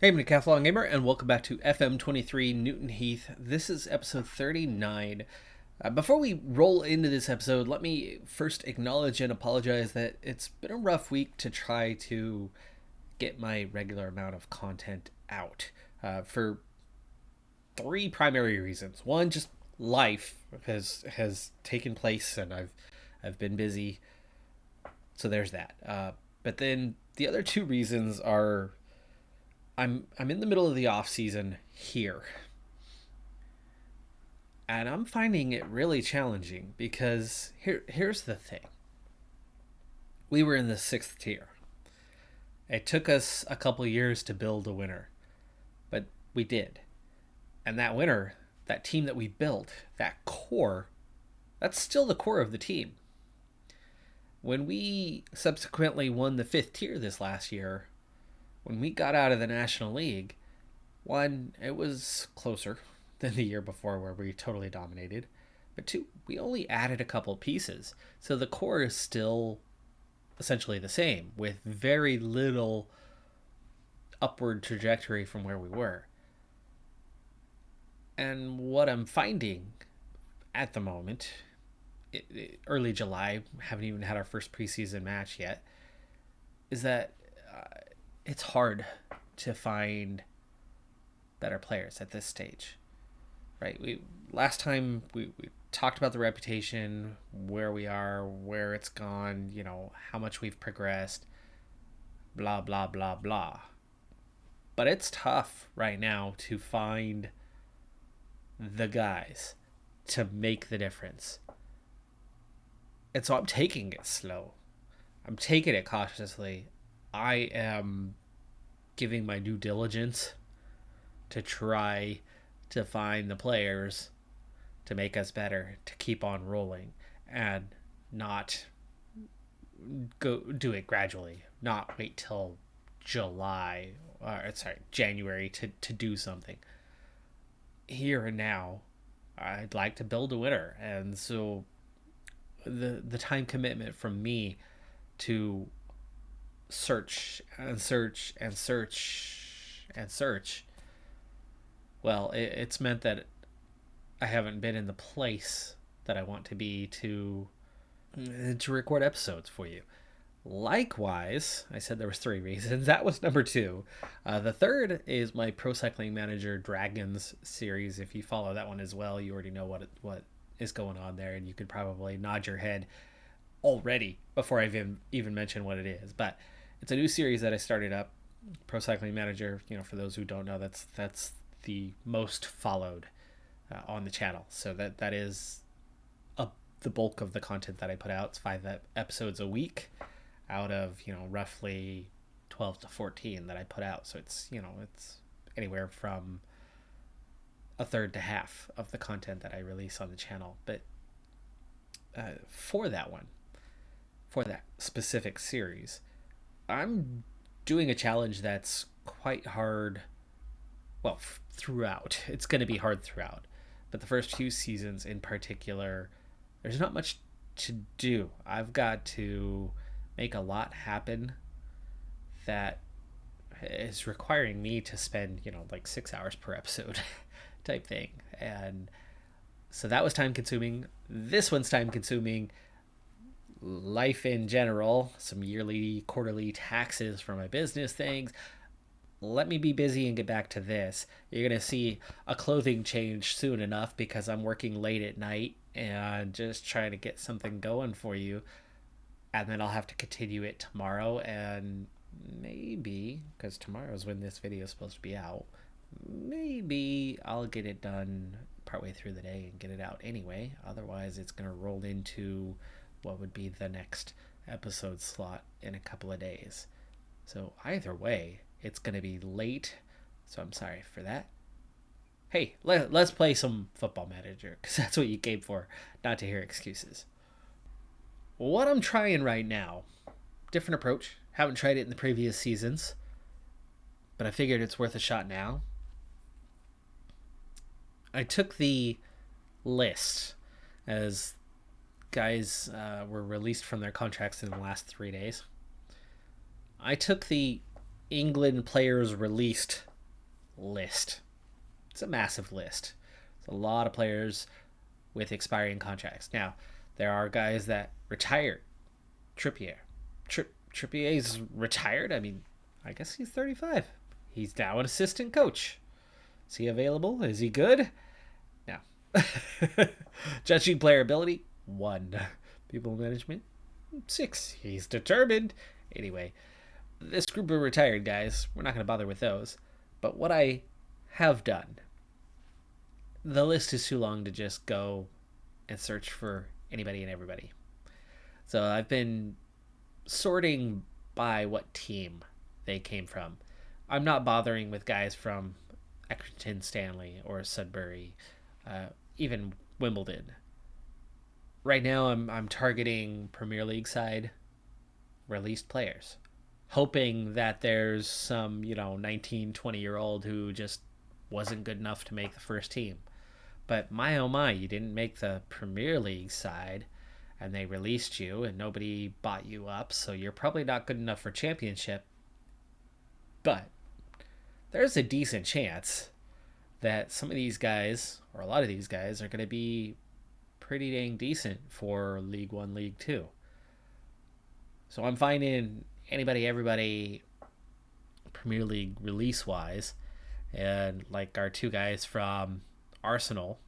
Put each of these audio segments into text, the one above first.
Hey, I'm Decathlon Gamer, and welcome back to FM23 Newton Heath. This is episode 39. Before we roll into this episode, let me first acknowledge and apologize that it's been a rough week to try to get my regular amount of content out for three primary reasons. One, just life has taken place, and I've been busy, so there's that. But then the other two reasons are I'm in the middle of the off season here, and I'm finding it really challenging because here's the thing. We were in the 6th tier. It took us a couple years to build a winner, but we did. And that winner, that team that we built, that core, that's still the core of the team. When we subsequently won the 5th tier this last year, when we got out of the National League, one, it was closer than the year before where we totally dominated. But two, we only added a couple pieces. So the core is still essentially the same with very little upward trajectory from where we were. And what I'm finding at the moment, early July, haven't even had our first preseason match yet, is that it's hard to find better players at this stage, right? Last time we talked about the reputation, where we are, where it's gone, how much we've progressed, blah, blah, blah, blah. But it's tough right now to find the guys to make the difference. And so I'm taking it slow. I'm taking it cautiously. I am giving my due diligence to try to find the players to make us better, to keep on rolling, and not go do it gradually, not wait till January to do something. Here and now, I'd like to build a winner, and so the time commitment from me to search and search and search and search, well, it's meant that I haven't been in the place that I want to be to record episodes for you. Likewise, I said there was 3 reasons. That was number 2. The third is my Pro Cycling Manager Dragons series. If you follow that one as well, you already know what is going on there, and you could probably nod your head already before I even mention what it is. But it's a new series that I started up, Pro Cycling Manager. For those who don't know, that's the most followed on the channel. So that is the bulk of the content that I put out. It's 5 episodes a week out of roughly 12 to 14 that I put out. So it's anywhere from a third to half of the content that I release on the channel. But for that specific series, I'm doing a challenge that's quite hard. Well, throughout. It's going to be hard throughout. But the first 2 seasons in particular, there's not much to do. I've got to make a lot happen that is requiring me to spend, like 6 hours per episode type thing. And so that was time consuming. This one's time consuming. Life in general, some yearly, quarterly taxes for my business things. Let me be busy and get back to this. You're going to see a clothing change soon enough because I'm working late at night and just trying to get something going for you. And then I'll have to continue it tomorrow, and maybe, because tomorrow is when this video is supposed to be out, maybe I'll get it done partway through the day and get it out anyway. Otherwise, it's going to roll into what would be the next episode slot in a couple of days. So either way, it's going to be late, so I'm sorry for that. Hey, let's play some Football Manager, because that's what you came for, not to hear excuses. What I'm trying right now, different approach. Haven't tried it in the previous seasons, but I figured it's worth a shot now. I took the list as guys were released from their contracts in the last 3 days. I took the England players released list. It's a massive list. It's a lot of players with expiring contracts. Now, there are guys that retired. Trippier. Trippier's retired. I mean, I guess he's 35. He's now an assistant coach. Is he available? Is he good? No. Judging player ability, 1. People management, 6. He's determined. Anyway, this group of retired guys, we're not going to bother with those. But what I have done, the list is too long to just go and search for anybody and everybody. So I've been sorting by what team they came from. I'm not bothering with guys from Accrington Stanley or Sudbury, even Wimbledon. Right now I'm targeting Premier League side released players, hoping that there's some 19, 20-year-old who just wasn't good enough to make the first team. But my oh my, you didn't make the Premier League side and they released you and nobody bought you up, so you're probably not good enough for championship. But there's a decent chance that some of these guys, or a lot of these guys, are going to be pretty dang decent for League 1, League 2. So I'm finding anybody, everybody Premier League release-wise, and like our 2 guys from Arsenal,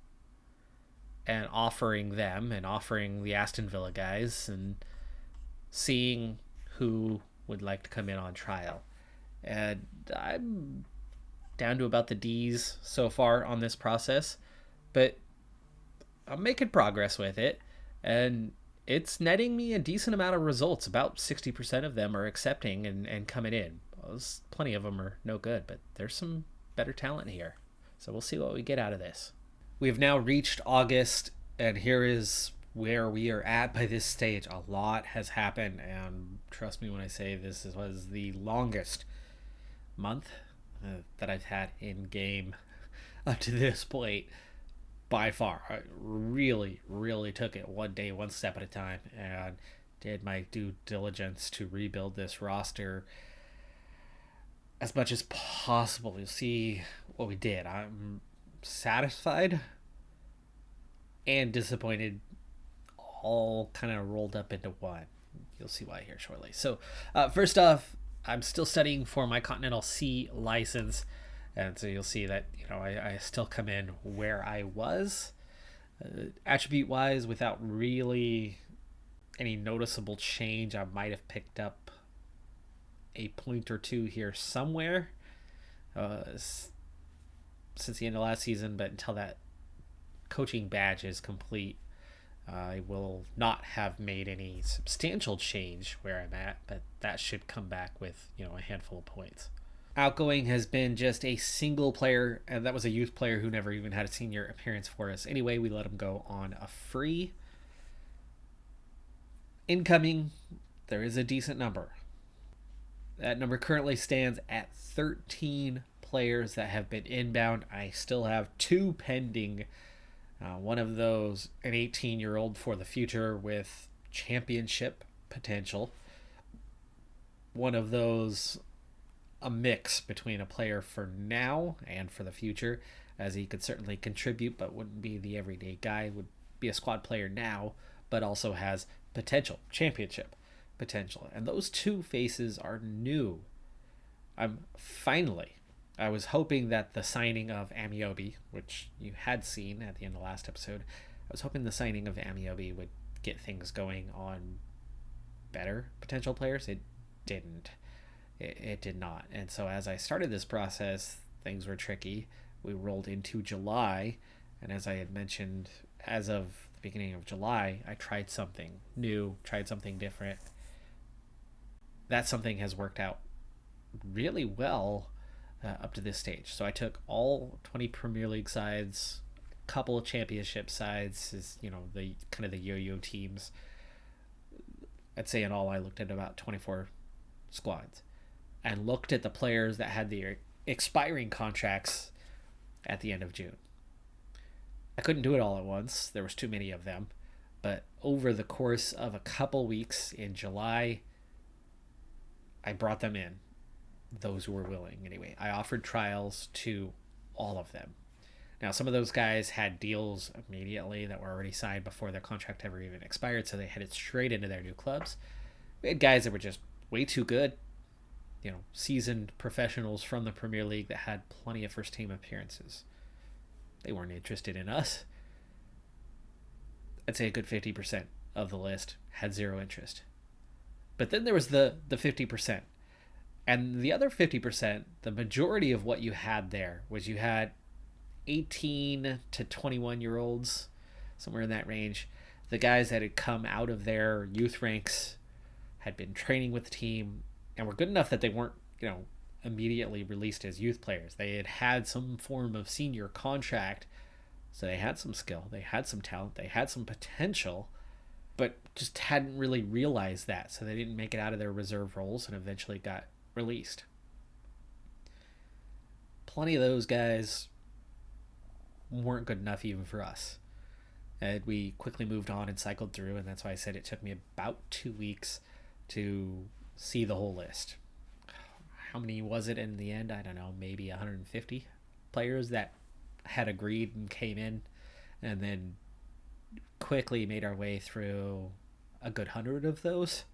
and offering them and offering the Aston Villa guys and seeing who would like to come in on trial. And I'm down to about the D's so far on this process, but I'm making progress with it, and it's netting me a decent amount of results. About 60% of them are accepting and coming in. Plenty of them are no good, but there's some better talent here. So we'll see what we get out of this. We have now reached August, and here is where we are at by this stage. A lot has happened, and trust me when I say this was the longest month that I've had in game up to this point by far. I really took it one day, one step at a time, and did my due diligence to rebuild this roster as much as possible. You'll see what we did. I'm satisfied and disappointed, all kind of rolled up into one. You'll see why here shortly. So first off, I'm still studying for my Continental C license, and so you'll see that I still come in where I was attribute wise, without really any noticeable change. I might have picked up a point or 2 here somewhere since the end of last season, but until that coaching badge is complete, I will not have made any substantial change where I'm at, but that should come back with a handful of points. Outgoing has been just a single player, and that was a youth player who never even had a senior appearance for us. Anyway, we let him go on a free. Incoming, there is a decent number. That number currently stands at 13 players that have been inbound. I still have 2 pending. One of those, an 18-year-old for the future with championship potential. One of those, a mix between a player for now and for the future, as he could certainly contribute but wouldn't be the everyday guy. Would be a squad player now, but also has potential, championship potential. And those 2 faces are new. I was hoping that the signing of Amiobi, which you had seen at the end of the last episode, I was hoping the signing of Amiobi would get things going on better potential players. It didn't. It did not. And so as I started this process, things were tricky. We rolled into July, and as I had mentioned, as of the beginning of July, I tried something new, tried something different. That something has worked out really well up to this stage. So I took all 20 Premier League sides, a couple of championship sides, is the kind of the yo-yo teams. I'd say in all I looked at about 24 squads, and looked at the players that had the expiring contracts at the end of June. I couldn't do it all at once. There was too many of them. But over the course of a couple weeks in July, I brought them in. those who were willing anyway. I offered trials to all of them. Now, some of those guys had deals immediately that were already signed before their contract ever even expired, so they headed straight into their new clubs. We had guys that were just way too good, seasoned professionals from the Premier League that had plenty of first team appearances. They weren't interested in us. I'd say a good 50% of the list had zero interest. But then there was the 50%. And the other 50%, the majority of what you had there was you had 18 to 21-year-olds, somewhere in that range. The guys that had come out of their youth ranks, had been training with the team, and were good enough that they weren't, immediately released as youth players. They had had some form of senior contract, so they had some skill, they had some talent, they had some potential, but just hadn't really realized that, so they didn't make it out of their reserve roles and eventually got released. Plenty of those guys weren't good enough even for us. And we quickly moved on and cycled through, and that's why I said it took me about 2 weeks to see the whole list. How many was it in the end? I don't know, maybe 150 players that had agreed and came in, and then quickly made our way through a good 100 of those,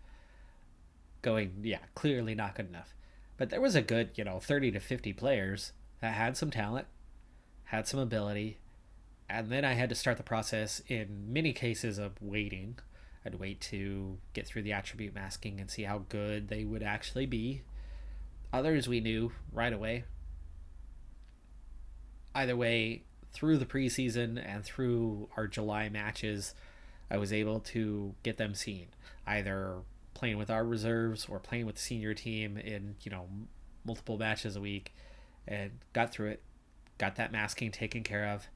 going, yeah, clearly not good enough. But there was a good, 30 to 50 players that had some talent, had some ability, and then I had to start the process in many cases of waiting. I'd wait to get through the attribute masking and see how good they would actually be. Others we knew right away. Either way, through the preseason and through our July matches, I was able to get them seen, either playing with our reserves or playing with the senior team in, multiple matches a week, and got through it, got that masking taken care of,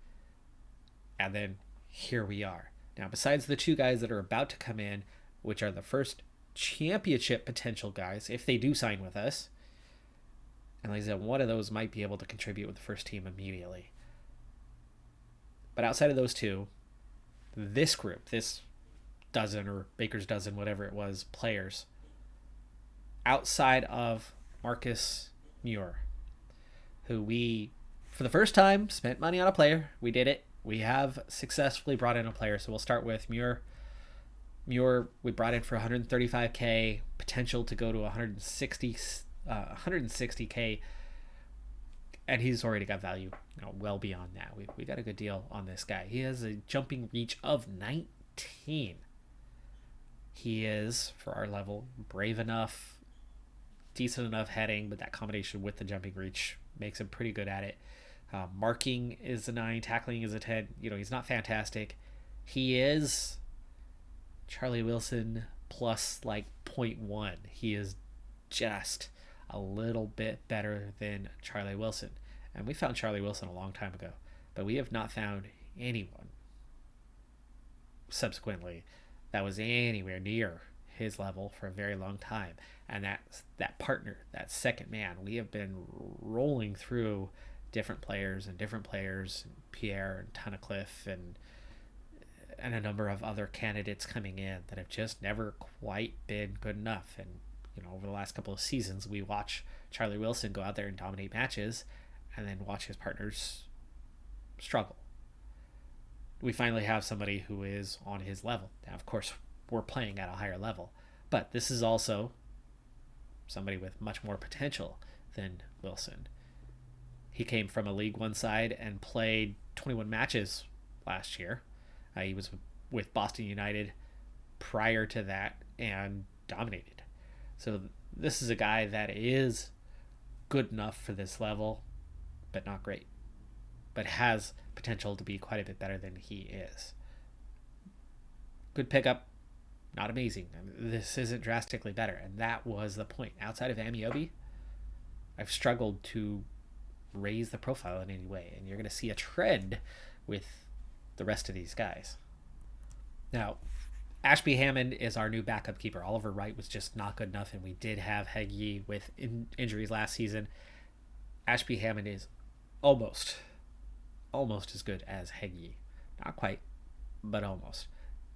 and then here we are. Now, besides the two guys that are about to come in, which are the first championship potential guys, if they do sign with us, and like I said, one of those might be able to contribute with the first team immediately. But outside of those two, this group, this dozen or Baker's dozen, whatever it was, players, outside of Marcus Muir, who we, for the first time, spent money on a player. We did it. We have successfully brought in a player. So we'll start with Muir. Muir, we brought in for 135K, potential to go to 160K, and he's already got value, well beyond that. We got a good deal on this guy. He has a jumping reach of 19. He is, for our level, brave enough, decent enough heading, but that combination with the jumping reach makes him pretty good at it. Marking is a 9, tackling is a 10. He's not fantastic. He is Charlie Wilson plus like 0.1. He is just a little bit better than Charlie Wilson. And we found Charlie Wilson a long time ago, but we have not found anyone subsequently that was anywhere near his level for a very long time. And that partner, that second man, we have been rolling through different players, Pierre and Tunnicliffe and a number of other candidates coming in that have just never quite been good enough. And over the last couple of seasons, we watch Charlie Wilson go out there and dominate matches and then watch his partners struggle. We finally have somebody who is on his level. Now, of course, we're playing at a higher level, but this is also somebody with much more potential than Wilson. He came from a League One side and played 21 matches last year. He was with Boston United prior to that and dominated. So this is a guy that is good enough for this level, but not great, but has potential to be quite a bit better than he is. Good pickup, not amazing. This isn't drastically better, and that was the point. Outside of Amiobi, I've struggled to raise the profile in any way, and you're going to see a trend with the rest of these guys. Now, Ashby Hammond is our new backup keeper. Oliver Wright was just not good enough, and we did have Hegyi with injuries last season. Ashby Hammond is almost as good as Hegyi. Not quite, but almost.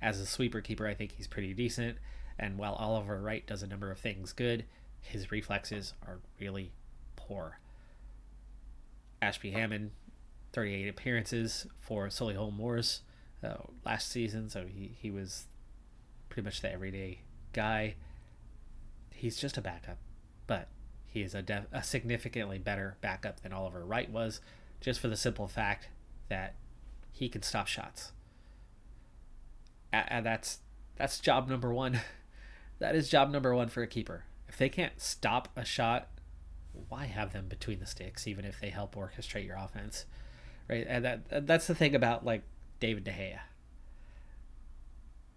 As a sweeper keeper, I think he's pretty decent, and while Oliver Wright does a number of things good, his reflexes are really poor. Ashby Hammond, 38 appearances for Solihull Moors last season, so he was pretty much the everyday guy. He's just a backup, but he is a significantly better backup than Oliver Wright was, just for the simple fact that he can stop shots. And that's job number one. That is job number one for a keeper. If they can't stop a shot, why have them between the sticks, even if they help orchestrate your offense, right? And that's the thing about like David De Gea.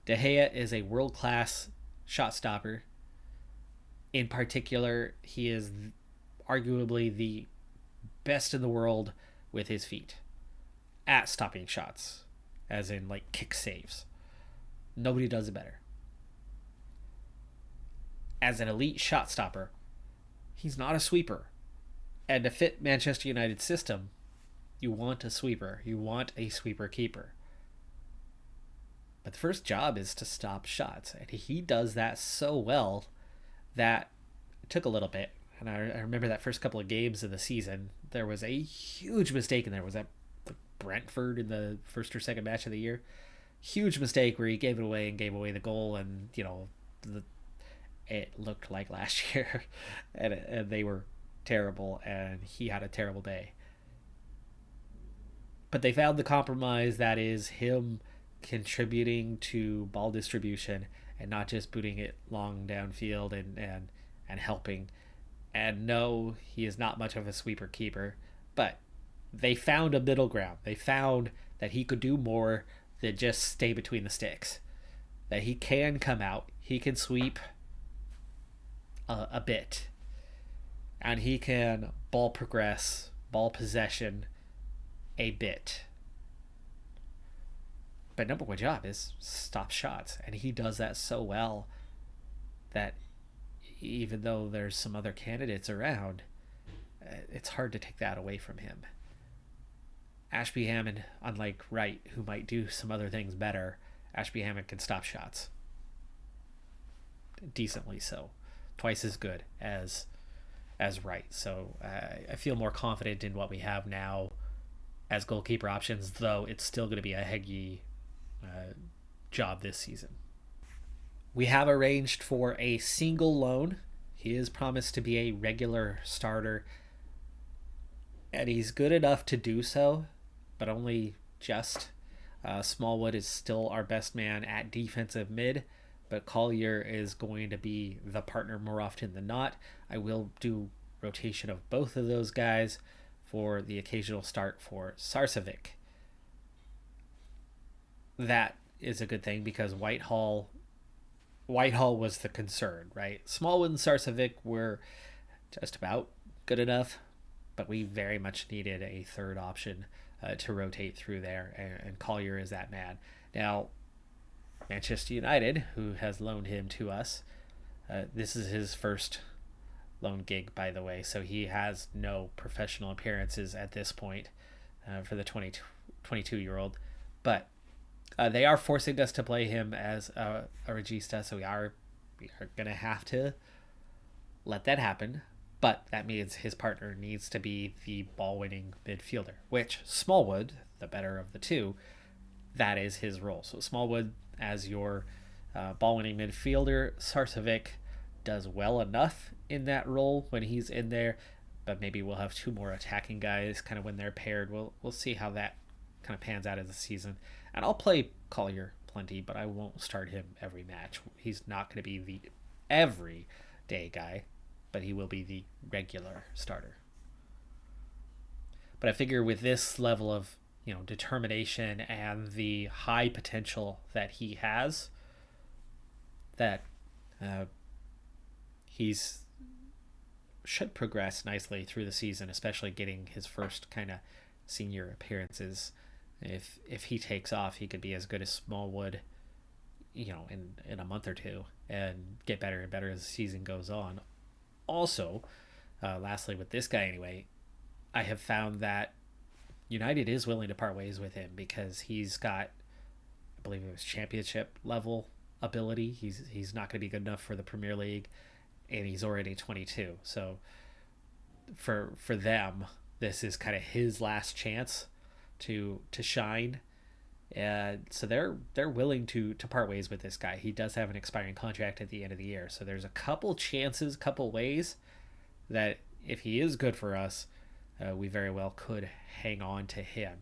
De Gea is a world-class shot stopper. In particular, he is arguably the best in the world with his feet at stopping shots, as in like kick saves. Nobody does it better. As an elite shot stopper, he's not a sweeper. And to fit Manchester United's system, you want a sweeper. You want a sweeper keeper. But the first job is to stop shots. And he does that so well that it took a little bit. And I remember that first couple of games of the season, there was a huge mistake in there. Was that Brentford in the first or second match of the year? Huge mistake where he gave it away and gave away the goal. And, you know, it looked like last year. And they were terrible. And he had a terrible day. But they found the compromise that is him contributing to ball distribution and not just booting it long downfield and helping. And no, he is not much of a sweeper keeper, but they found a middle ground. They found that he could do more than just stay between the sticks, that he can come out, he can sweep a bit, and he can ball progress, ball possession a bit. But number one job is stop shots, and he does that so well that even though there's some other candidates around, it's hard to take that away from him. Ashby Hammond, unlike Wright, who might do some other things better, Ashby Hammond can stop shots decently, so twice as good as Wright. So I feel more confident in what we have now as goalkeeper options, though it's still going to be a Heggie job this season. We have arranged for a single loan. He is promised to be a regular starter, and he's good enough to do so, but only just. Smallwood is still our best man at defensive mid, but Collier is going to be the partner more often than not. I will do rotation of both of those guys for the occasional start for Sarcevic. That is a good thing because Whitehall was the concern, right? Smallwood and Sarcevic were just about good enough, but we very much needed a third option to rotate through there, and Collier is that man. Now, Manchester United, who has loaned him to us, this is his first loan gig, by the way, so he has no professional appearances at this point for the 22-year-old, but they are forcing us to play him as a regista, so we are going to have to let that happen. But that means his partner needs to be the ball-winning midfielder, which Smallwood, the better of the two, that is his role. So Smallwood as your ball-winning midfielder. Sarcevic does well enough in that role when he's in there, but maybe we'll have two more attacking guys kind of when they're paired. We'll see how that kind of pans out as a season. And I'll play Collier plenty, but I won't start him every match. He's not going to be the everyday guy, but he will be the regular starter. But I figure with this level of determination and the high potential that he has, that he's should progress nicely through the season, especially getting his first kind of senior appearances. If he takes off, he could be as good as Smallwood, in a month or two, and get better and better as the season goes on. Also, lastly, with this guy anyway, I have found that United is willing to part ways with him because he's got, I believe it was championship level ability. He's not going to be good enough for the Premier League, and he's already 22. So for them, this is kind of his last chance to shine. And so they're willing to part ways with this guy. He does have an expiring contract at the end of the year. So there's a couple chances, couple ways that if he is good for us, we very well could hang on to him.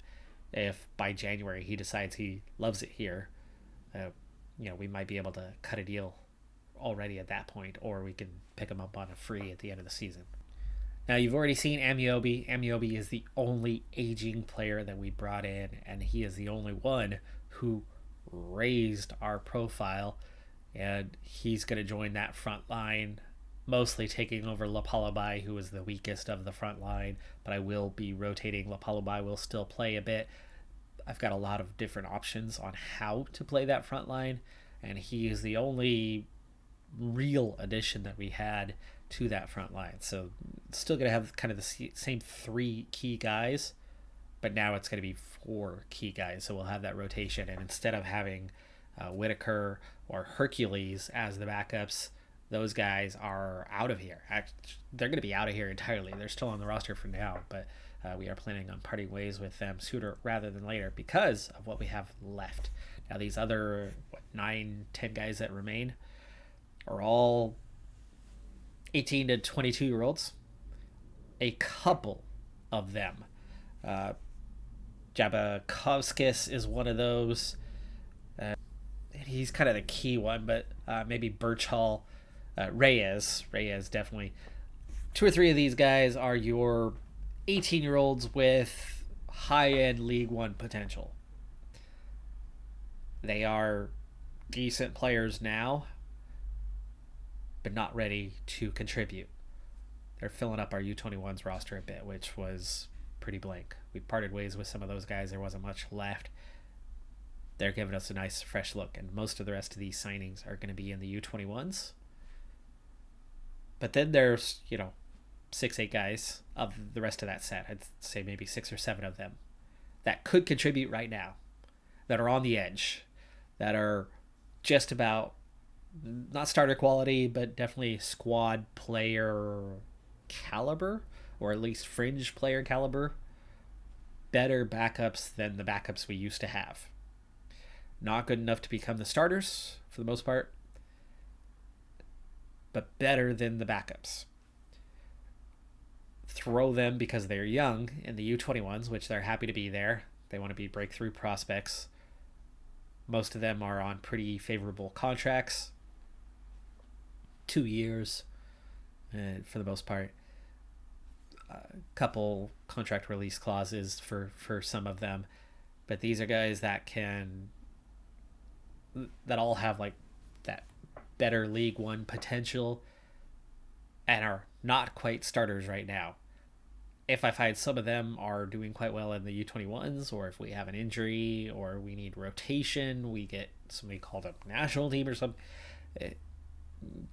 If by January he decides he loves it here, we might be able to cut a deal already at that point, or we can pick him up on a free at the end of the season. Now, you've already seen Amiobi. Amiobi is the only aging player that we brought in, and he is the only one who raised our profile, and he's going to join that front line, mostly taking over Lapalabai, who is the weakest of the front line, but I will be rotating. Lapalabai will still play a bit. I've got a lot of different options on how to play that front line, and he is the only real addition that we had to that front line. So still going to have kind of the same 3 key guys, but now it's going to be 4 key guys. So we'll have that rotation, and instead of having Whitaker or Hercules as the backups, those guys are out of here. They're going to be out of here entirely. They're still on the roster for now, but we are planning on parting ways with them sooner rather than later because of what we have left. Now, these other 9-10 guys that remain are all 18 to 22 year olds. A couple of them, Jabakovskis is one of those. He's kind of the key one, but maybe Birchall, Reyes definitely. 2 or 3 of these guys are your 18-year-olds with high-end League One potential. They are decent players now, but not ready to contribute. They're filling up our U21s roster a bit, which was pretty blank. We parted ways with some of those guys. There wasn't much left. They're giving us a nice fresh look, and most of the rest of these signings are going to be in the U21s. But then there's, 6-8 guys of the rest of that set. I'd say maybe 6 or 7 of them that could contribute right now, that are on the edge, that are just about not starter quality, but definitely squad player caliber, or at least fringe player caliber. Better backups than the backups we used to have. Not good enough to become the starters for the most part, but better than the backups. Throw them because they're young in the U21s, which they're happy to be there. They want to be breakthrough prospects. Most of them are on pretty favorable contracts. 2 years for the most part. A couple contract release clauses for some of them. But these are guys that all have like that better League One potential and are not quite starters right now. If I find some of them are doing quite well in the U21s, or if we have an injury or we need rotation, we get somebody called up national team or something,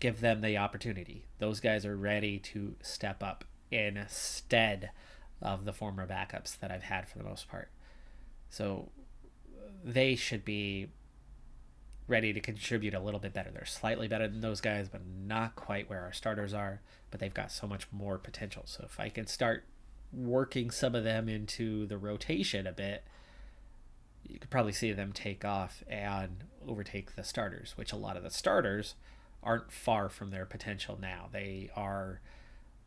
give them the opportunity. Those guys are ready to step up instead of the former backups that I've had for the most part. So they should be ready to contribute a little bit better. They're slightly better than those guys, but not quite where our starters are, but they've got so much more potential. So if I can start working some of them into the rotation a bit, you could probably see them take off and overtake the starters, which a lot of the starters aren't far from their potential now. They are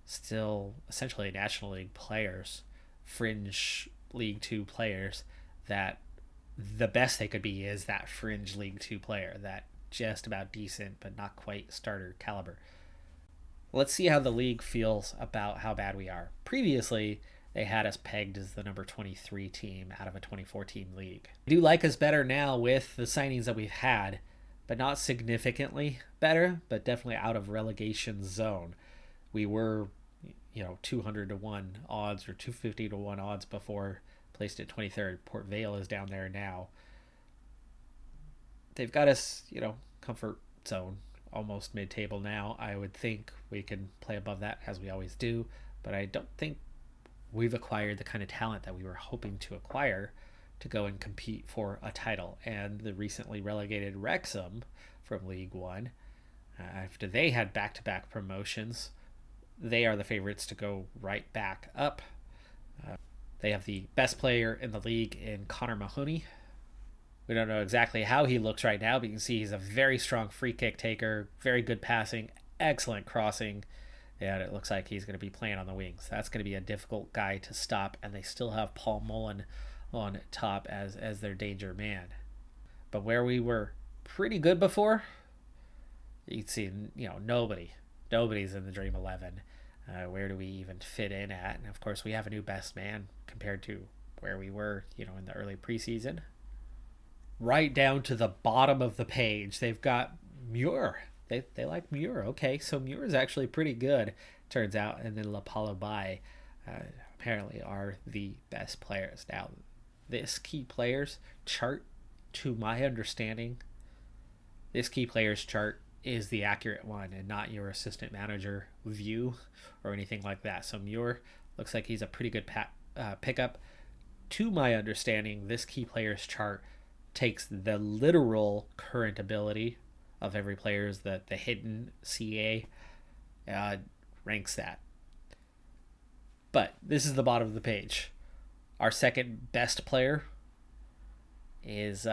still essentially National League players, fringe League Two players, that the best they could be is that fringe League Two player, that just about decent but not quite starter caliber. Let's see how the league feels about how bad we are. Previously, they had us pegged as the number 23 team out of a 24-team league. They do like us better now with the signings that we've had, but not significantly better, but definitely out of relegation zone. We were, 200 to 1 odds or 250 to 1 odds before, placed at 23rd. Port Vale is down there now. They've got us, comfort zone, almost mid-table now. I would think we can play above that, as we always do, but I don't think we've acquired the kind of talent that we were hoping to acquire to go and compete for a title. And the recently relegated Wrexham from League One, After they had back-to-back promotions, they are the favorites to go right back up. They have the best player in the league in Connor Mahoney. We don't know exactly how he looks right now, but you can see he's a very strong free kick taker, very good passing, excellent crossing, and it looks like he's going to be playing on the wings. That's going to be a difficult guy to stop, and they still have Paul Mullen on top as their danger man. But where we were pretty good before, you can see, nobody's in the Dream 11. Where do we even fit in at? And of course, we have a new best man compared to where we were, in the early preseason. Right down to the bottom of the page, they've got Muir. They like Muir. Okay, so Muir is actually pretty good, turns out. And then Lapalabai apparently are the best players. Now, this key players chart, to my understanding, this key players chart is the accurate one and not your assistant manager view or anything like that. So Muir looks like he's a pretty good pickup. To my understanding, this key players chart takes the literal current ability of every player's, the hidden CA, ranks that. But this is the bottom of the page. Our second best player is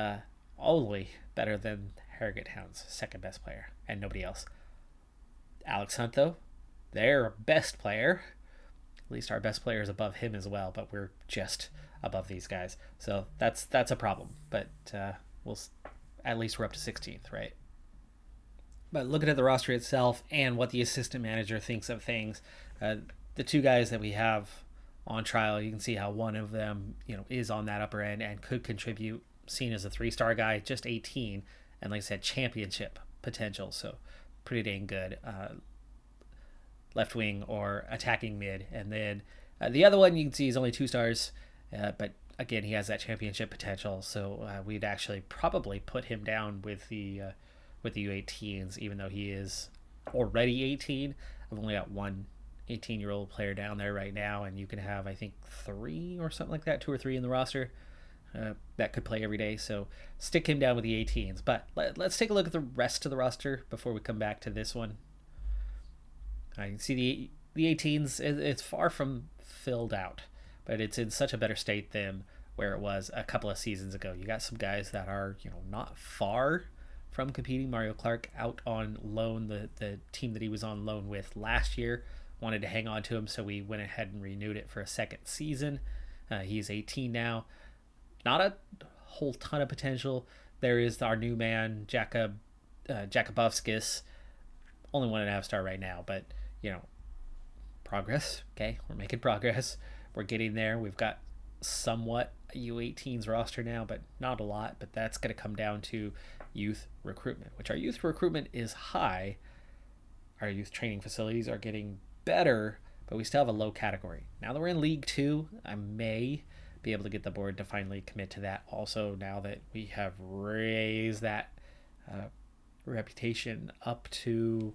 only better than Harrogate Hound's second best player and nobody else. Alex Hunt, though, their best player, at least our best player is above him as well, but we're just above these guys. So that's a problem, but we'll at least we're up to 16th, right? But looking at the roster itself and what the assistant manager thinks of things, the two guys that we have on trial, you can see how one of them, is on that upper end and could contribute, seen as a 3-star guy, just 18, and like I said, championship potential, so pretty dang good. Left wing or attacking mid, and then the other one you can see is only 2 stars, but again, he has that championship potential, so we'd actually probably put him down with the U18s, even though he is already 18. I've only got one 18-year-old player down there right now, and you can have, I think, 3 or something like that, 2 or 3 in the roster that could play every day, so stick him down with the 18s. But let's take a look at the rest of the roster before we come back to this one. You can see the 18s, it's far from filled out, but it's in such a better state than where it was a couple of seasons ago. You got some guys that are, not far from competing. Mario Clark out on loan, the team that he was on loan with last year wanted to hang on to him, so we went ahead and renewed it for a second season. He's 18 now. Not a whole ton of potential. There is our new man, Jakubowskis, only 1.5 star right now, but progress. Okay, we're making progress. We're getting there. We've got somewhat a U18's roster now, but not a lot. But that's going to come down to youth recruitment, which our youth recruitment is high. Our youth training facilities are getting better, but we still have a low category. Now that we're in League 2, I may be able to get the board to finally commit to that. Also, now that we have raised that reputation up to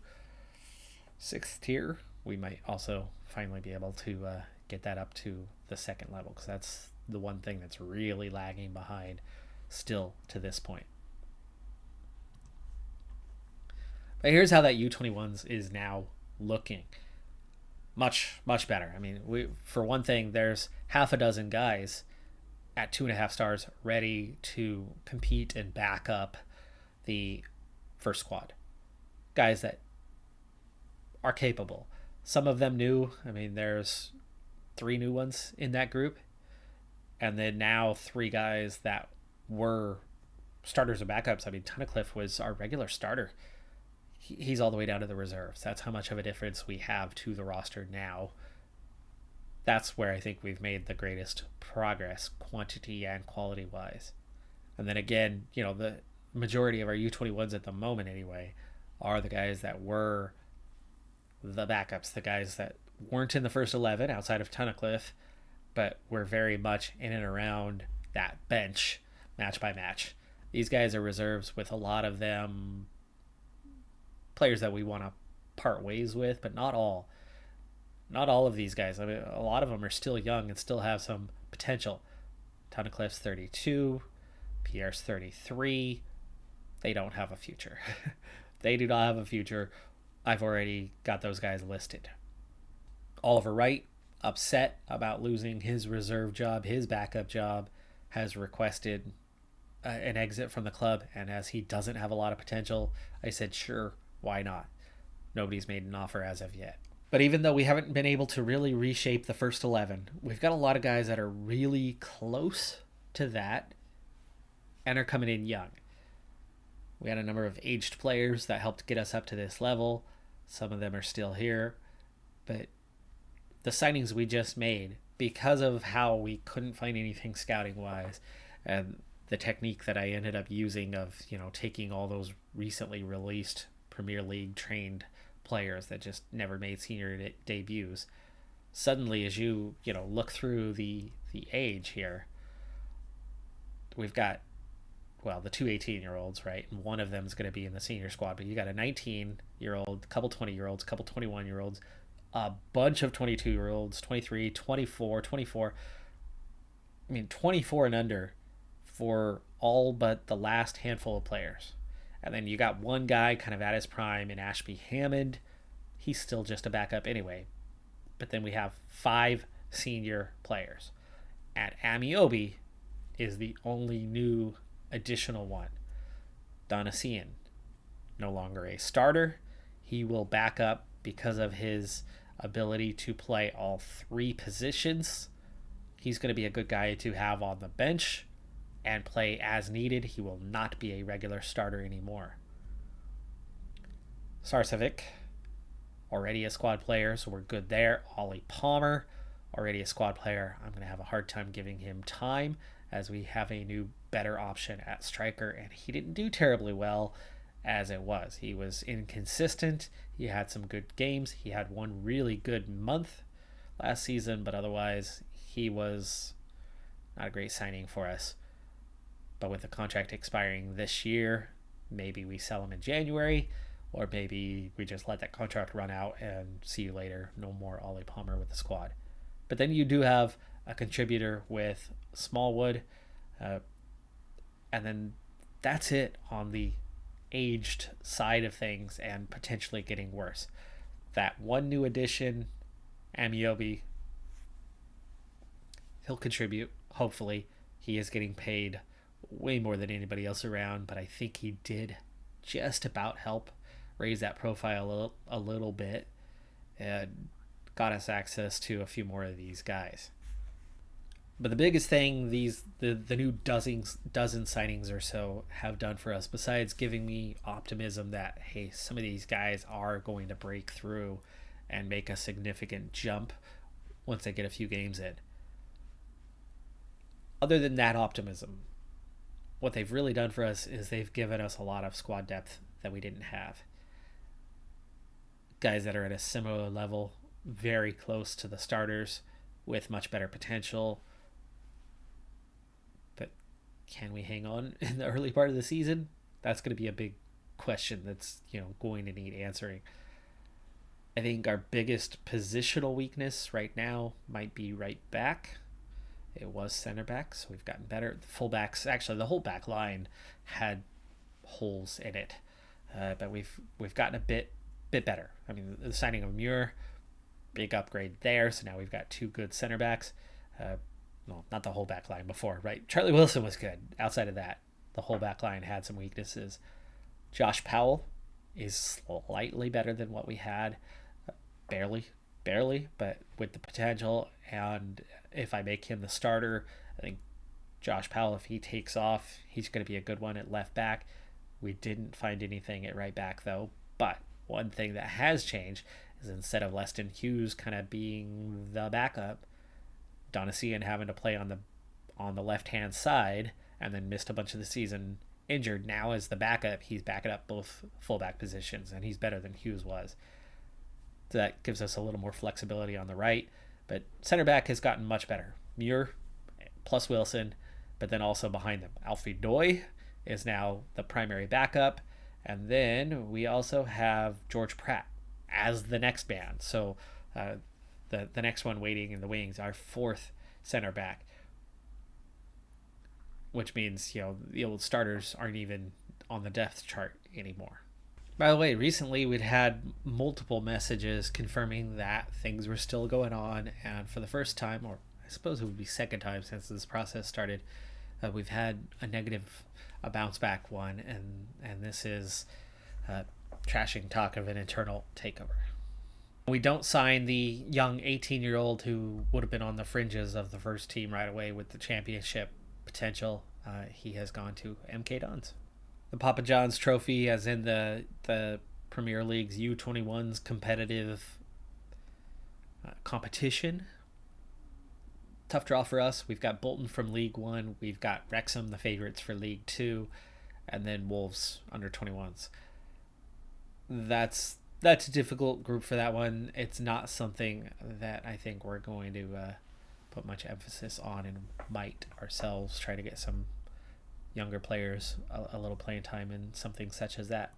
6th tier, we might also finally be able to get that up to the 2nd level, because that's the one thing that's really lagging behind still to this point. But here's how that U21s is now looking. Much, much better. I mean, for one thing, there's half a dozen guys at 2.5 stars ready to compete and back up the first squad. Guys that are capable. Some of them new. I mean, there's 3 new ones in that group. And then now 3 guys that were starters or backups. I mean, Tunnicliffe was our regular starter. He's all the way down to the reserves. That's how much of a difference we have to the roster now. That's where I think we've made the greatest progress, quantity and quality wise. And then again, the majority of our U21s at the moment anyway are the guys that were the backups, the guys that weren't in the first 11 outside of Tunnicliffe, but were very much in and around that bench match by match. These guys are reserves, with a lot of them players that we want to part ways with, but not all. Not all of these guys. I mean, a lot of them are still young and still have some potential. Tunnicliffe's 32, Pierre's 33. They don't have a future. They do not have a future. I've already got those guys listed. Oliver Wright, upset about losing his reserve job, his backup job, has requested an exit from the club. And as he doesn't have a lot of potential, I said, sure, why not? Nobody's made an offer as of yet. But even though we haven't been able to really reshape the first 11, we've got a lot of guys that are really close to that and are coming in young. We had a number of aged players that helped get us up to this level. Some of them are still here. But the signings we just made, because of how we couldn't find anything scouting-wise, and the technique that I ended up using of, taking all those recently released Premier League trained players that just never made senior debuts, suddenly as you look through the age here, we've got the two 18-year-olds, right? And one of them is going to be in the senior squad, but you got a 19-year-old, a couple 20-year-olds, a couple 21-year-olds, a bunch of 22-year-olds, 23, 24, 24. 24 and under for all but the last handful of players. And then you got one guy kind of at his prime in Ashby Hammond. He's still just a backup anyway. But then we have 5 senior players. And Amiobi is the only new additional one. Donasian, no longer a starter. He will back up because of his ability to play all 3 positions. He's going to be a good guy to have on the bench and play as needed. He will not be a regular starter anymore. Sarcevic, already a squad player, so we're good there. Ollie Palmer, already a squad player. I'm going to have a hard time giving him time as we have a new, better option at striker, and he didn't do terribly well as it was. He was inconsistent. He had some good games. He had one really good month last season, but otherwise he was not a great signing for us. But with the contract expiring this year, maybe we sell him in January, or maybe we just let that contract run out and see you later. No more Ollie Palmer with the squad. But then you do have a contributor with Smallwood, and then that's it on the aged side of things and potentially getting worse. That one new addition, Amiobi, he'll contribute, hopefully. He is getting paid way more than anybody else around, but I think he did just about help raise that profile a little bit and got us access to a few more of these guys. But the biggest thing the new dozen signings or so have done for us, besides giving me optimism that, hey, some of these guys are going to break through and make a significant jump once they get a few games in. Other than that optimism, what they've really done for us is they've given us a lot of squad depth that we didn't have. Guys that are at a similar level, very close to the starters, with much better potential. But can we hang on in the early part of the season? That's going to be a big question that's going to need answering. I think our biggest positional weakness right now might be right back. It was center back, so we've gotten better. The fullbacks, actually, the whole back line had holes in it, but we've gotten a bit better. I mean, the signing of Muir, big upgrade there. So now we've got 2 good center backs. Well, not the whole back line before, right? Charlie Wilson was good. Outside of that, the whole back line had some weaknesses. Josh Powell is slightly better than what we had, barely, but with the potential. And if I make him the starter, I think Josh Powell, if he takes off, he's going to be a good one at left back. We didn't find anything at right back, though. But one thing that has changed is instead of Leston Hughes kind of being the backup, Donasian having to play on the left-hand side and then missed a bunch of the season injured. Now as the backup, he's backing up both fullback positions, and he's better than Hughes was. So that gives us a little more flexibility on the right. But center back has gotten much better. Muir plus Wilson, but then also behind them, Alfie Doy is now the primary backup. And then we also have George Pratt as the next man. So the next one waiting in the wings, our 4th center back, which means the old starters aren't even on the depth chart anymore. By the way, recently we'd had multiple messages confirming that things were still going on, and for the first time, or I suppose it would be second time since this process started, we've had a bounce back one, and this is trashing talk of an internal takeover. We don't sign the young 18-year-old who would have been on the fringes of the first team right away with the championship potential. He has gone to MK Dons. The Papa John's Trophy, as in the Premier League's U21's competitive competition. Tough draw for us. We've got Bolton from League One. We've got Wrexham, the favorites for League Two, and then Wolves under 21s. That's a difficult group for that one. It's not something that I think we're going to put much emphasis on, and might ourselves try to get some younger players a little playing time in something such as that.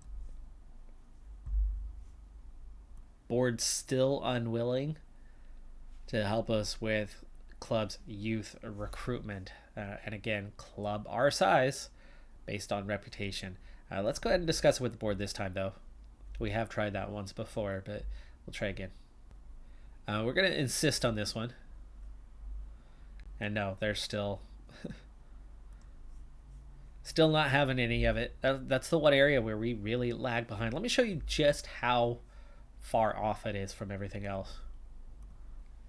Board's still unwilling to help us with club's youth recruitment, and again, club our size based on reputation. Let's go ahead and discuss it with the board this time, though. We have tried that once before, but we'll try again. We're going to insist on this one. And no, they're still not having any of it. That's the one area where we really lag behind. Let me show you just how far off it is from everything else.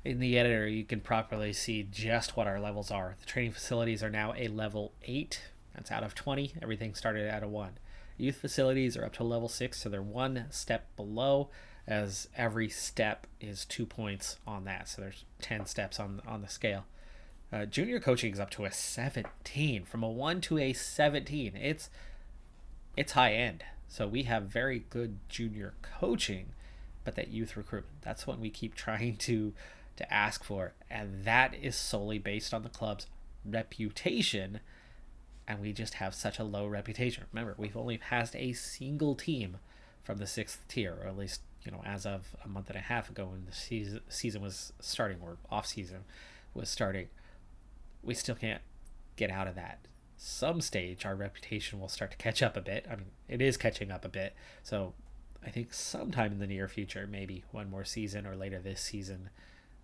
In the editor, you can properly see just what our levels are. The training facilities are now a level 8. That's out of 20. Everything started at a 1. Youth facilities are up to level 6, so they're one step below, as every step is 2 points on that. So there's 10 steps on the scale. Junior coaching is up to a 17. From a 1 to a 17. It's high end. So we have very good junior coaching, but that youth recruitment, that's what we keep trying to ask for. And that is solely based on the club's reputation. And we just have such a low reputation. Remember, we've only passed a single team from the 6th tier, or at least, as of a month and a half ago when the season was starting, or off season was starting. We still can't get out of that. Some stage, our reputation will start to catch up a bit. I mean, it is catching up a bit. So I think sometime in the near future, maybe one more season or later this season,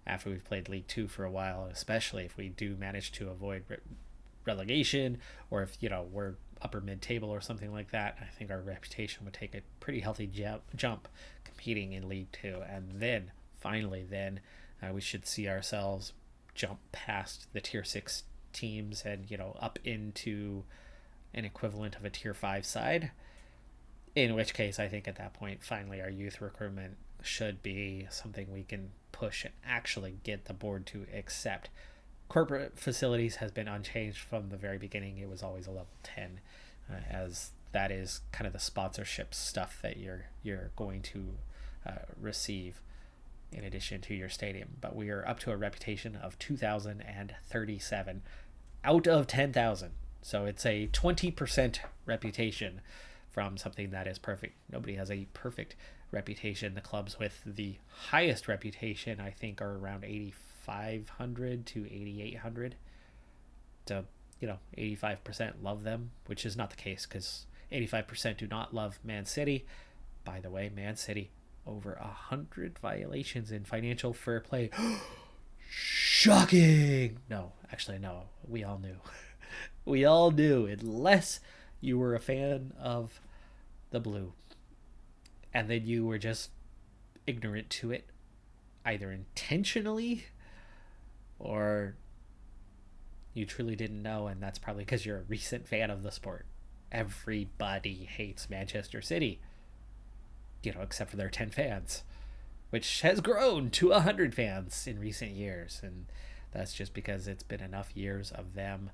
after we've played League Two for a while, especially if we do manage to avoid relegation, or if we're upper mid-table or something like that, I think our reputation would take a pretty healthy jump competing in League Two. And then finally we should see ourselves jump past the tier 6 teams and up into an equivalent of a tier 5 side, in which case I think at that point finally our youth recruitment should be something we can push and actually get the board to accept. Corporate facilities has been unchanged from the very beginning. It was always a level 10, as that is kind of the sponsorship stuff that you're going to receive in addition to your stadium. But we are up to a reputation of 2,037 out of 10,000. So it's a 20% reputation from something that is perfect. Nobody has a perfect reputation. The clubs with the highest reputation, I think, are around 8,500 to 8,800. So, 85% love them, which is not the case, because 85% do not love Man City. By the way, Man City, over 100 violations in financial fair play. Shocking! No, actually, no. We all knew. We all knew, unless you were a fan of the blue. And then you were just ignorant to it, either intentionally or you truly didn't know, and that's probably because you're a recent fan of the sport. Everybody hates Manchester City, except for their 10 fans, which has grown to 100 fans in recent years. And that's just because it's been enough years of them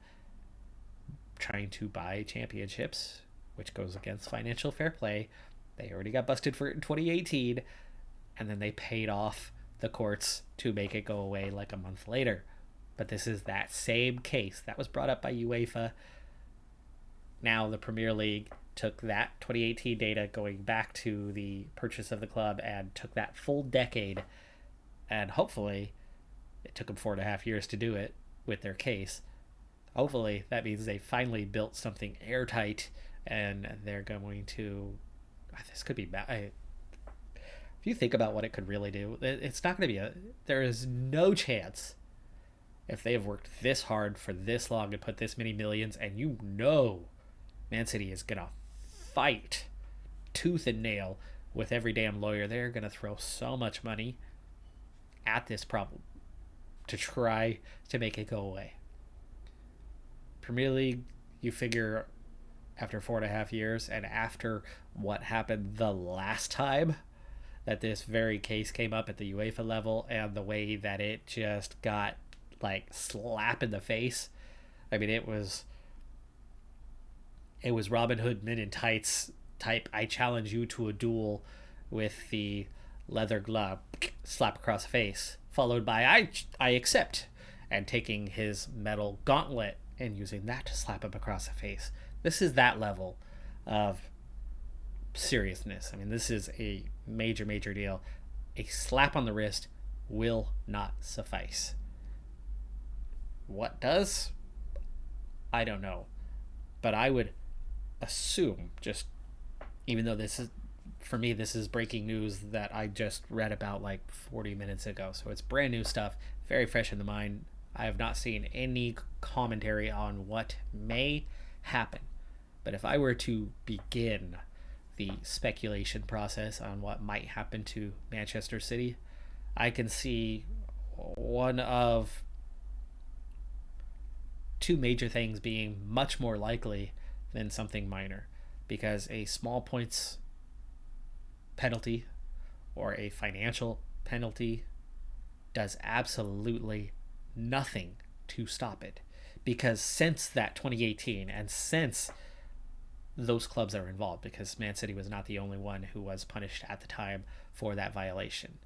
trying to buy championships, which goes against financial fair play. They already got busted for it in 2018, and then they paid off the courts to make it go away like a month later. But this is that same case that was brought up by UEFA. Now the Premier League took that 2018 data going back to the purchase of the club and took that full decade, and hopefully it took them 4.5 years to do it with their case. Hopefully that means they finally built something airtight, and they're going to This could be bad. If you think about what it could really do, it's not going to be there is no chance, if they have worked this hard for this long and put this many millions, and Man City is going to fight tooth and nail with every damn lawyer. They're going to throw so much money at this problem to try to make it go away. Premier League, you figure after 4.5 years, and after what happened the last time that this very case came up at the UEFA level, and the way that it just got like slap in the face. I mean, it was Robin Hood Men in Tights type. I challenge you to a duel with the leather glove, slap across the face, followed by I accept, and taking his metal gauntlet and using that to slap him across the face. This is that level of seriousness. I mean, this is a major deal. A slap on the wrist will not suffice. What does? I don't know. But I would assume, just even though this is, for me, this is breaking news that I just read about like 40 minutes ago. So it's brand new stuff, very fresh in the mind. I have not seen any commentary on what may happen. But if I were to begin the speculation process on what might happen to Manchester City, I can see one of two major things being much more likely than something minor, because a small points penalty or a financial penalty does absolutely nothing to stop it. Because since that 2018, and since those clubs are involved, because Man City was not the only one who was punished at the time for that violation,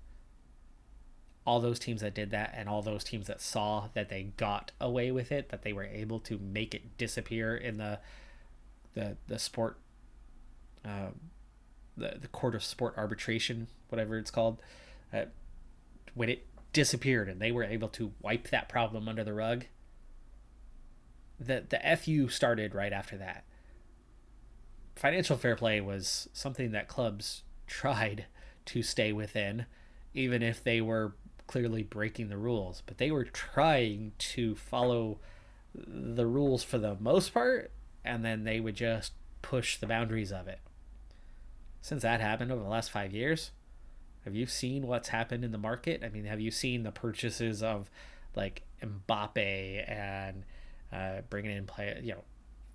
all those teams that did that, and all those teams that saw that they got away with it, that they were able to make it disappear in the sport, the court of sport arbitration, whatever it's called, when it disappeared and they were able to wipe that problem under the rug, the FU started right after that. Financial fair play was something that clubs tried to stay within, even if they were clearly breaking the rules. But they were trying to follow the rules for the most part, and then they would just push the boundaries of it. Since that happened over the last 5 years, have you seen what's happened in the market? I mean, have you seen the purchases of like Mbappe and bringing in play,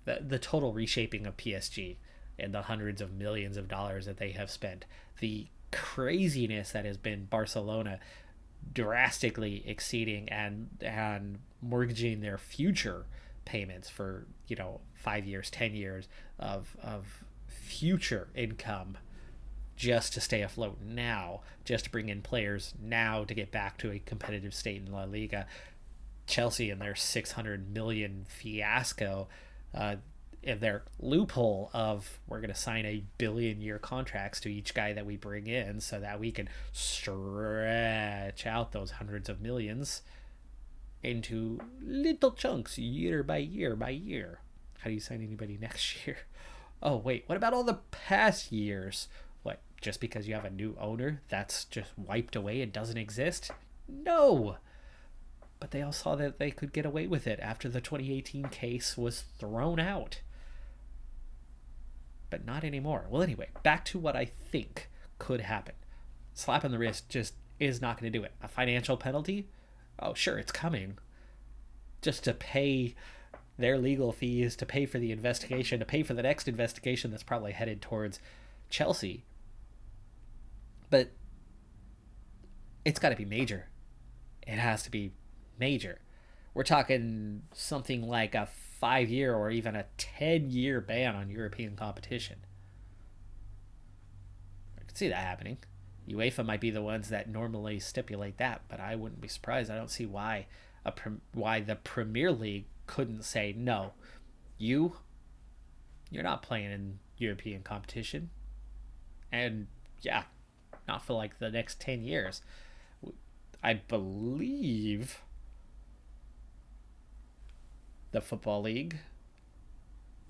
the total reshaping of PSG and the hundreds of millions of dollars that they have spent, the craziness that has been Barcelona drastically exceeding and mortgaging their future payments for 5 years, 10 years of future income just to stay afloat now, just to bring in players now to get back to a competitive state in La Liga. Chelsea and their 600 million fiasco, in their loophole of, we're going to sign a billion-year contracts to each guy that we bring in so that we can stretch out those hundreds of millions into little chunks year by year by year. How do you sign anybody next year? Oh, wait, what about all the past years? What, just because you have a new owner, that's just wiped away and doesn't exist? No! But they all saw that they could get away with it after the 2018 case was thrown out. But not anymore. Well, anyway, back to what I think could happen. Slap on the wrist just is not going to do it. A financial penalty? Oh, sure, it's coming. Just to pay their legal fees, to pay for the investigation, to pay for the next investigation that's probably headed towards Chelsea. But it's got to be major. It has to be major. We're talking something like a 5-year or even a 10-year ban on European competition. I could see that happening. UEFA might be the ones that normally stipulate that, but I wouldn't be surprised. I don't see why the Premier League couldn't say, no, you're not playing in European competition, and not for like the next 10 years. I believe the Football League,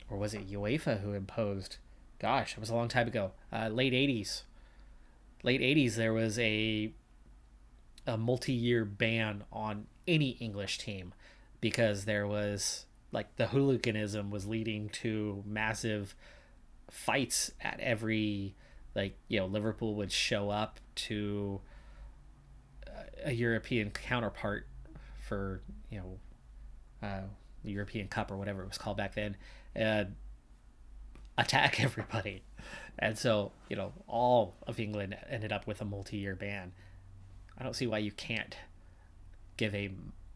or was it UEFA who imposed? gosh, it was a long time ago. Late 80s. Late 80s, there was a multi-year ban on any English team because there was like the hooliganism was leading to massive fights at every, like, Liverpool would show up to a European counterpart for the European Cup or whatever it was called back then, and attack everybody. And so, all of England ended up with a multi-year ban. I don't see why you can't give a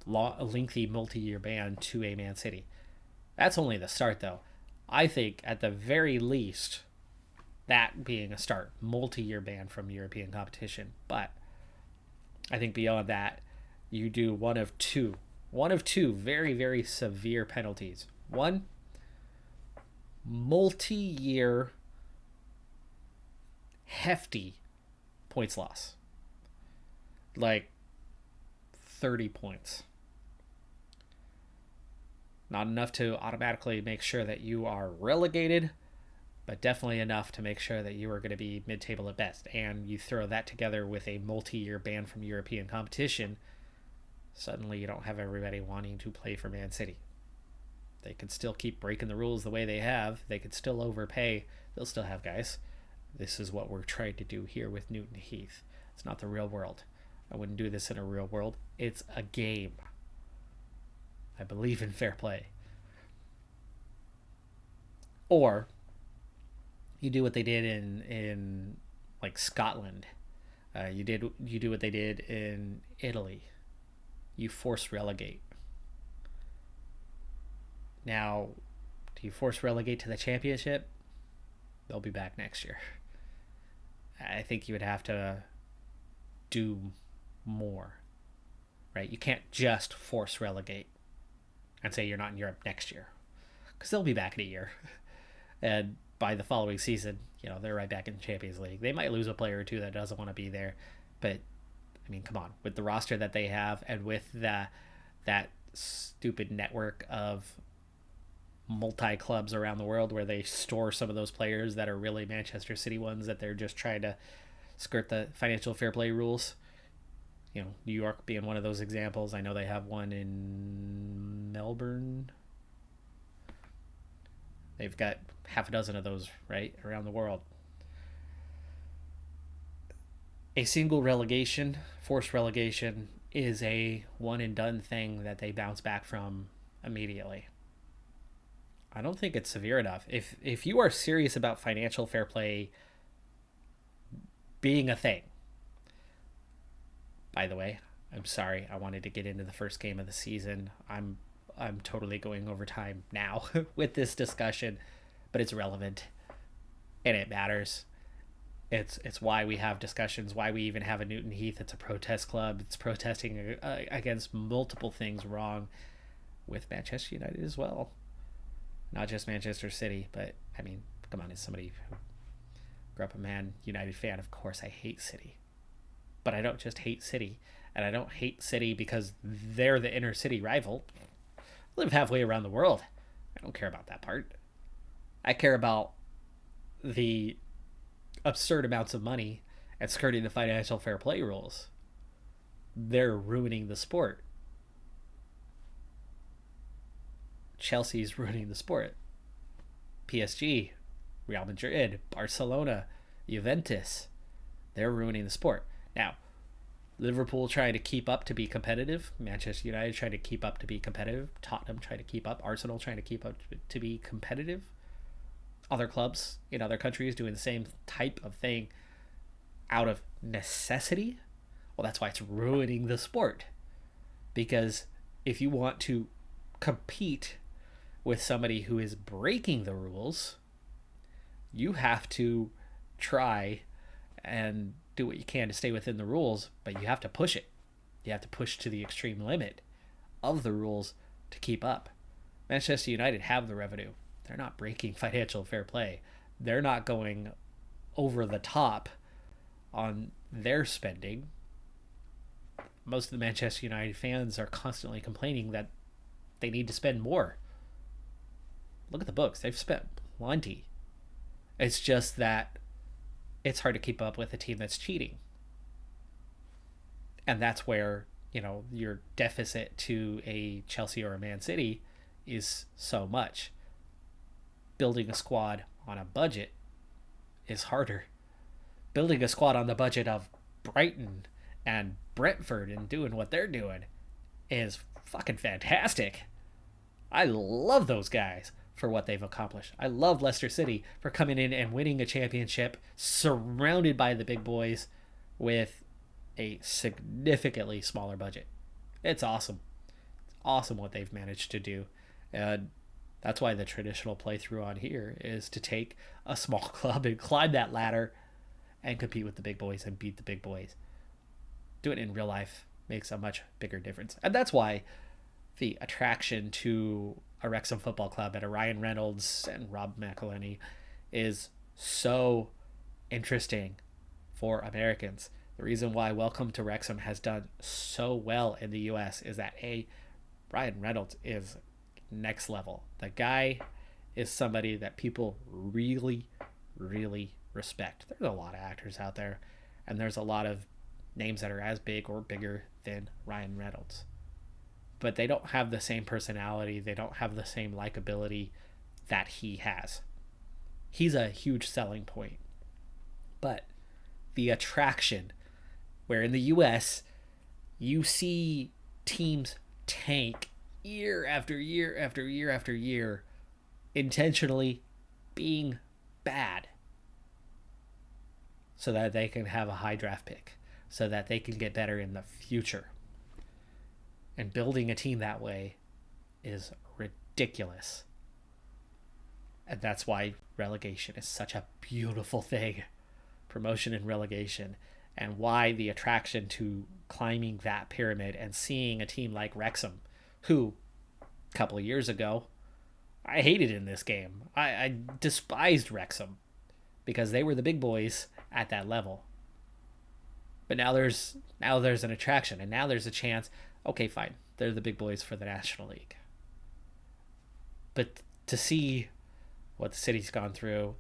lengthy multi-year ban to a Man City. That's only the start, though. I think at the very least, that being a start, multi-year ban from European competition. But I think beyond that, you do one of two very, very severe penalties. One, multi-year hefty points loss, like 30 points. Not enough to automatically make sure that you are relegated, but definitely enough to make sure that you are going to be mid-table at best. And you throw that together with a multi-year ban from European competition, suddenly you don't have everybody wanting to play for Man City. They could still keep breaking the rules the way they have. They could still overpay. They'll still have guys. This is what we're trying to do here with Newton Heath. It's not the real world. I wouldn't do this in a real world. It's a game. I believe in fair play. Or you do what they did in like Scotland. You do what they did in Italy. You force relegate. Now, do you force relegate to the championship? They'll be back next year. I think you would have to do more, right? You can't just force relegate and say you're not in Europe next year, because they'll be back in a year. And by the following season, they're right back in the Champions League. They might lose a player or two that doesn't want to be there, but I mean, come on, with the roster that they have and with that stupid network of multi-clubs around the world where they store some of those players that are really Manchester City ones that they're just trying to skirt the financial fair play rules. New York being one of those examples. I know they have one in Melbourne. They've got half a dozen of those, right, around the world. A single relegation, forced relegation, is a one and done thing that they bounce back from immediately. I don't think it's severe enough. If you are serious about financial fair play being a thing, by the way, I'm sorry, I wanted to get into the first game of the season. I'm totally going over time now with this discussion, but it's relevant and it matters. It's why we have discussions, why we even have a Newton Heath. It's a protest club. It's protesting against multiple things wrong with Manchester United as well. Not just Manchester City, but I mean, come on, as somebody who grew up a Man United fan, of course I hate City. But I don't just hate City, and I don't hate City because they're the inner city rival. I live halfway around the world. I don't care about that part. I care about the absurd amounts of money and skirting the financial fair play rules. They're ruining the sport. Chelsea's ruining the sport. PSG, Real Madrid, Barcelona, Juventus, they're ruining the sport. Now, Liverpool trying to keep up to be competitive. Manchester United trying to keep up to be competitive. Tottenham trying to keep up. Arsenal trying to keep up to be competitive. Other clubs in other countries doing the same type of thing out of necessity. Well, that's why it's ruining the sport. Because if you want to compete with somebody who is breaking the rules, you have to try and do what you can to stay within the rules, but you have to push it. You have to push to the extreme limit of the rules to keep up. Manchester United have the revenue. They're not breaking financial fair play. They're not going over the top on their spending. Most of the Manchester United fans are constantly complaining that they need to spend more. Look at the books. They've spent plenty. It's just that it's hard to keep up with a team that's cheating. And that's where, your deficit to a Chelsea or a Man City is so much. Building a squad on a budget is harder. Building a squad on the budget of Brighton and Brentford and doing what they're doing is fucking fantastic. I love those guys for what they've accomplished. I love Leicester City for coming in and winning a championship surrounded by the big boys with a significantly smaller budget. It's awesome. It's awesome what they've managed to do. And that's why the traditional playthrough on here is to take a small club and climb that ladder and compete with the big boys and beat the big boys. Doing it in real life makes a much bigger difference. And that's why the attraction to a Wrexham Football Club and a Ryan Reynolds and Rob McElhenney is so interesting for Americans. The reason why Welcome to Wrexham has done so well in the US is that Ryan Reynolds is next level. The guy is somebody that people really, really respect. There's a lot of actors out there, and there's a lot of names that are as big or bigger than Ryan Reynolds. But they don't have the same personality. They don't have the same likability that he has. He's a huge selling point. But the attraction, where in the US, you see teams tank year after year after year after year, intentionally being bad so that they can have a high draft pick, so that they can get better in the future. And building a team that way is ridiculous. And that's why relegation is such a beautiful thing. Promotion and relegation. And why the attraction to climbing that pyramid and seeing a team like Wrexham, who a couple of years ago, I hated in this game. I despised Wrexham because they were the big boys at that level. But now there's an attraction, and now there's a chance. Okay, fine, they're the big boys for the National League. But to see what the city's gone through,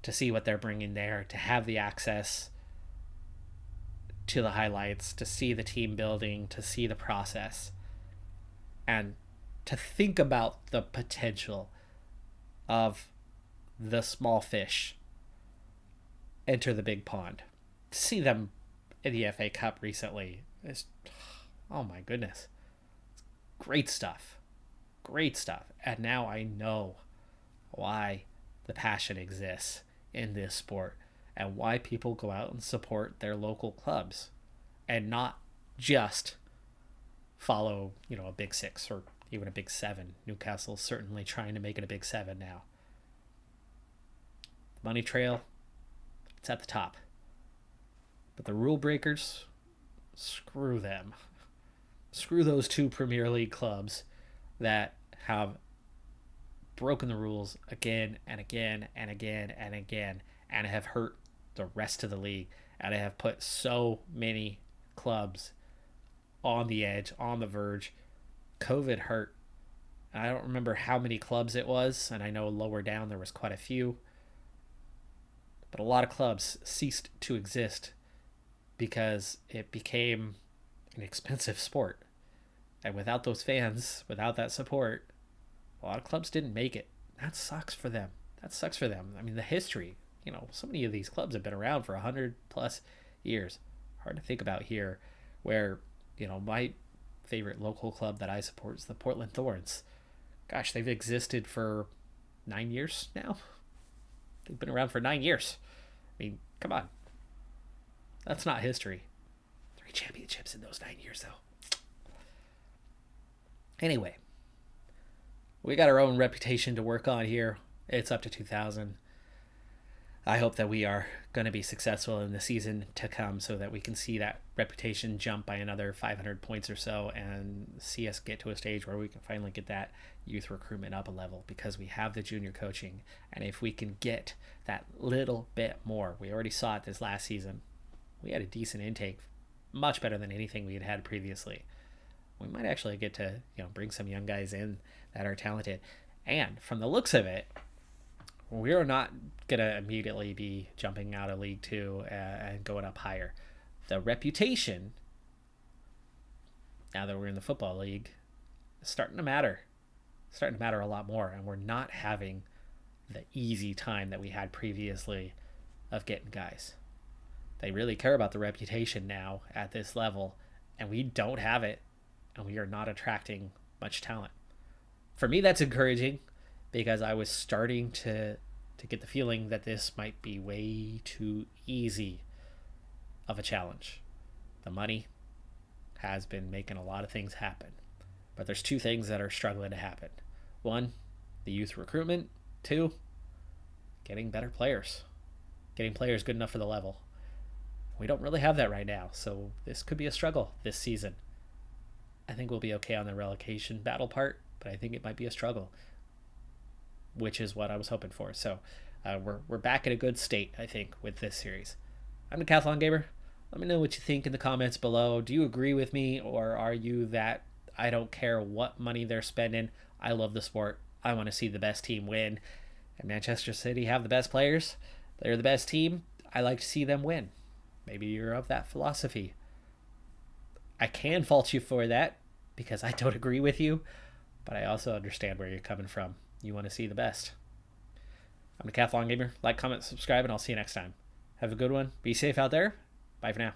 to see what they're bringing there, to have the access to the highlights, to see the team building, to see the process, and to think about the potential of the small fish enter the big pond. To see them in the FA Cup recently is, oh my goodness, great stuff. Great stuff. And now I know why the passion exists in this sport and why people go out and support their local clubs and not just follow, a big six or even a big seven. Newcastle's certainly trying to make it a big seven now. Money trail, it's at the top. But the rule breakers, screw them. Screw those two Premier League clubs that have broken the rules again and again and again and again and have hurt the rest of the league and have put so many clubs on the edge, on the verge. COVID hurt. I don't remember how many clubs it was, and I know lower down there was quite a few. But a lot of clubs ceased to exist because it became an expensive sport. And without those fans, without that support, a lot of clubs didn't make it. That sucks for them. I mean, the history, so many of these clubs have been around for 100 plus years. Hard to think about here where, my favorite local club that I support is the Portland Thorns. Gosh, they've existed for 9 years now. They've been around for 9 years. I mean, come on. That's not history. 3 championships in those 9 years, though. Anyway, we got our own reputation to work on here. It's up to 2,000. I hope that we are going to be successful in the season to come so that we can see that reputation jump by another 500 points or so and see us get to a stage where we can finally get that youth recruitment up a level because we have the junior coaching. And if we can get that little bit more, we already saw it this last season. We had a decent intake, much better than anything we had had previously. We might actually get to, bring some young guys in that are talented. And from the looks of it, We are not going to immediately be jumping out of League Two and going up higher. The reputation, now that we're in the Football League, is starting to matter. It's starting to matter a lot more, and we're not having the easy time that we had previously of getting guys. They really care about the reputation now at this level, and we don't have it, and we are not attracting much talent. For me, that's encouraging because I was starting to get the feeling that this might be way too easy of a challenge. The money has been making a lot of things happen, but there's two things that are struggling to happen. One, the youth recruitment. Two, getting better players. Getting players good enough for the level. We don't really have that right now, so this could be a struggle this season. I think we'll be okay on the relegation battle part, but I think it might be a struggle, which is what I was hoping for. So we're back in a good state, I think, with this series. I'm Decathlon Gamer. Let me know what you think in the comments below. Do you agree with me, or are you that I don't care what money they're spending? I love the sport. I want to see the best team win. And Manchester City have the best players. They're the best team. I like to see them win. Maybe you're of that philosophy. I can fault you for that because I don't agree with you, but I also understand where you're coming from. You want to see the best. I'm Decathlon Gamer. Like, comment, subscribe, and I'll see you next time. Have a good one. Be safe out there. Bye for now.